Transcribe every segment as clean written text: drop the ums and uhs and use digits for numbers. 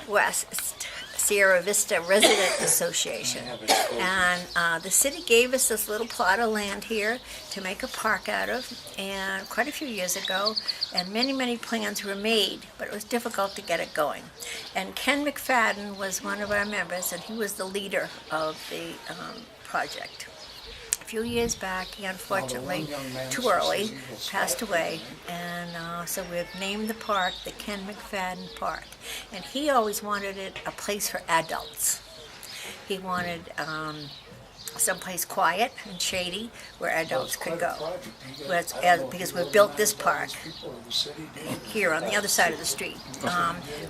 West Sierra Vista Resident Association, and the city gave us this little plot of land here to make a park out of, and quite a few years ago, and many plans were made, but it was difficult to get it going. And Ken McFadden was one of our members, and he was the leader of the project. A few years back, he unfortunately, too early, passed away, and so we've named the park the Ken McFadden Park. And he always wanted it a place for adults. He wanted someplace quiet and shady where adults could go. Because we've built this park here on the other side of the street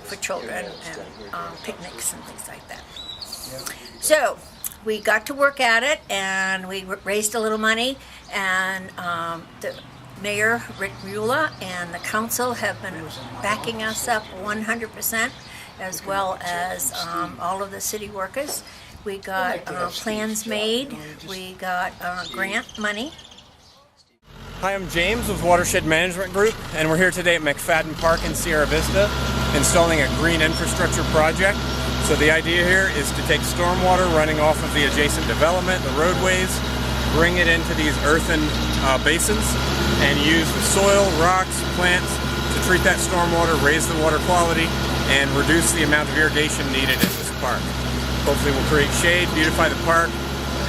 for children and picnics and things like that. So we got to work at it, and we raised a little money, and the Mayor Rick Mueller and the council have been backing us up 100%, as well as all of the city workers. We got plans made, we got grant money. Hi, I'm James with Watershed Management Group, and we're here today at McFadden Park in Sierra Vista, installing a green infrastructure project. So the idea here is to take stormwater running off of the adjacent development, the roadways, bring it into these earthen basins, and use the soil, rocks, plants to treat that stormwater, raise the water quality, and reduce the amount of irrigation needed in this park. Hopefully we'll create shade, beautify the park,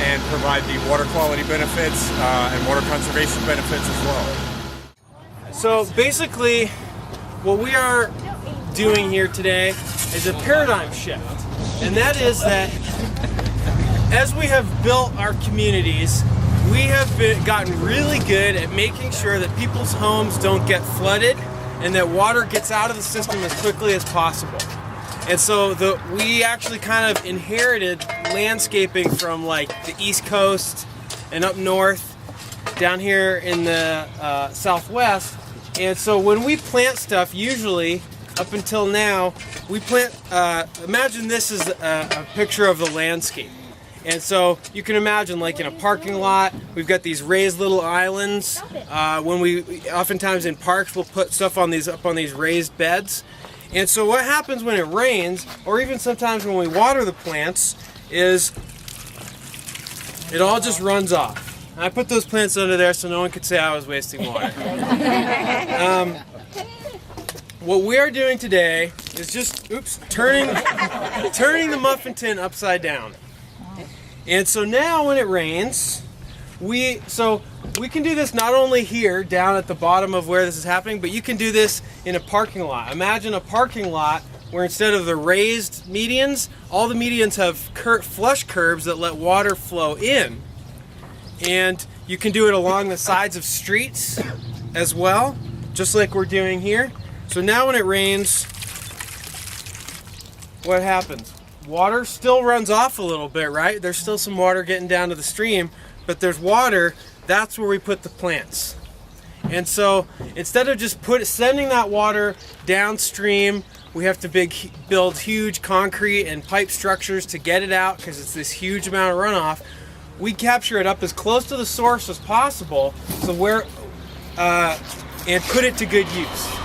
and provide the water quality benefits and water conservation benefits as well. So basically, what we are doing here today is a paradigm shift, and that is that as we have built our communities, we have gotten really good at making sure that people's homes don't get flooded and that water gets out of the system as quickly as possible. And so we actually kind of inherited landscaping from like the East Coast and up north, down here in the Southwest. And so when we plant stuff, usually up until now, we plant, imagine this is a picture of the landscape. And so you can imagine, like in a parking lot, we've got these raised little islands. When we, oftentimes in parks, we'll put stuff on these, up on these raised beds. And so what happens when it rains, or even sometimes when we water the plants, is it all just runs off. I put those plants under there so no one could say I was wasting water. What we are doing today is just, turning the muffin tin upside down. And so now when it rains, we can do this not only here down at the bottom of where this is happening, but you can do this in a parking lot. Imagine a parking lot where instead of the raised medians, all the medians have flush curbs that let water flow in. And you can do it along the sides of streets as well, just like we're doing here. So now when it rains, what happens? Water still runs off a little bit, right? There's still some water getting down to the stream, but there's water. That's where we put the plants. And so instead of just sending that water downstream, we have to build huge concrete and pipe structures to get it out because it's this huge amount of runoff. We capture it up as close to the source as possible, so and put it to good use.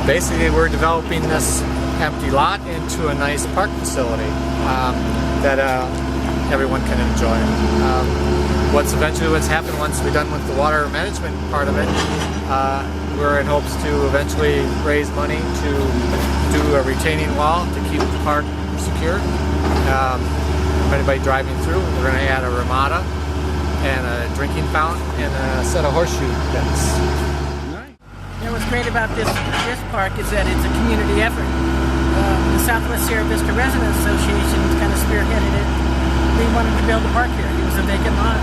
Basically, we're developing this empty lot into a nice park facility that everyone can enjoy. What's happened once we're done with the water management part of it, we're in hopes to eventually raise money to do a retaining wall to keep the park secure. For anybody driving through, we're going to add a ramada and a drinking fountain and a set of horseshoe pits. You know, what's great about this park is that it's a community effort. The Southwest Sierra Vista Residents Association kind of spearheaded it. They wanted to build a park here. It was a vacant lot.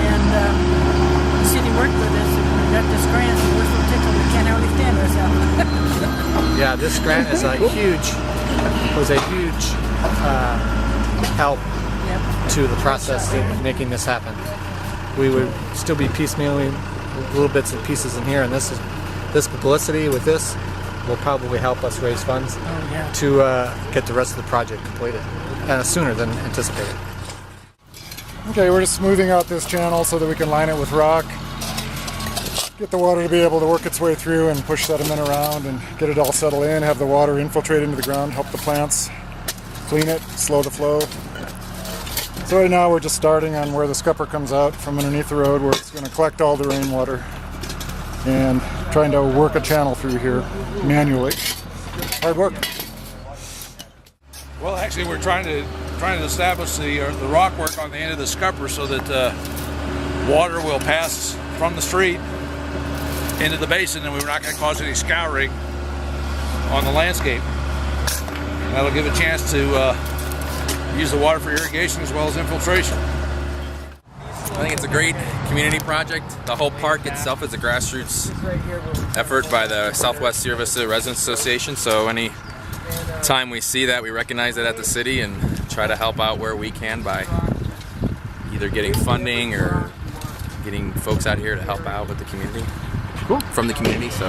And the city worked with us and we got this grant. And we're so tickled we can't hardly stand ourselves. Yeah, this grant is a huge help to the process of making this happen. We would still be piecemealing little bits and pieces in here, and this publicity with this will probably help us raise funds to get the rest of the project completed sooner than anticipated. Okay, we're just smoothing out this channel so that we can line it with rock, get the water to be able to work its way through and push sediment around and get it all settled in, have the water infiltrate into the ground, help the plants, clean it, slow the flow. So right now we're just starting on where the scupper comes out from underneath the road, where it's going to collect all the rainwater, and trying to work a channel through here manually. Hard work. Well, actually, we're trying to establish the rock work on the end of the scupper so that water will pass from the street into the basin, and we're not going to cause any scouring on the landscape. And that'll give a chance to use the water for irrigation as well as infiltration. I think it's a great community project. The whole park itself is a grassroots effort by the Southwest Sierra Vista Residents Association, so any time we see that, we recognize it at the city and try to help out where we can by either getting funding or getting folks out here to help out with the community, from the community. So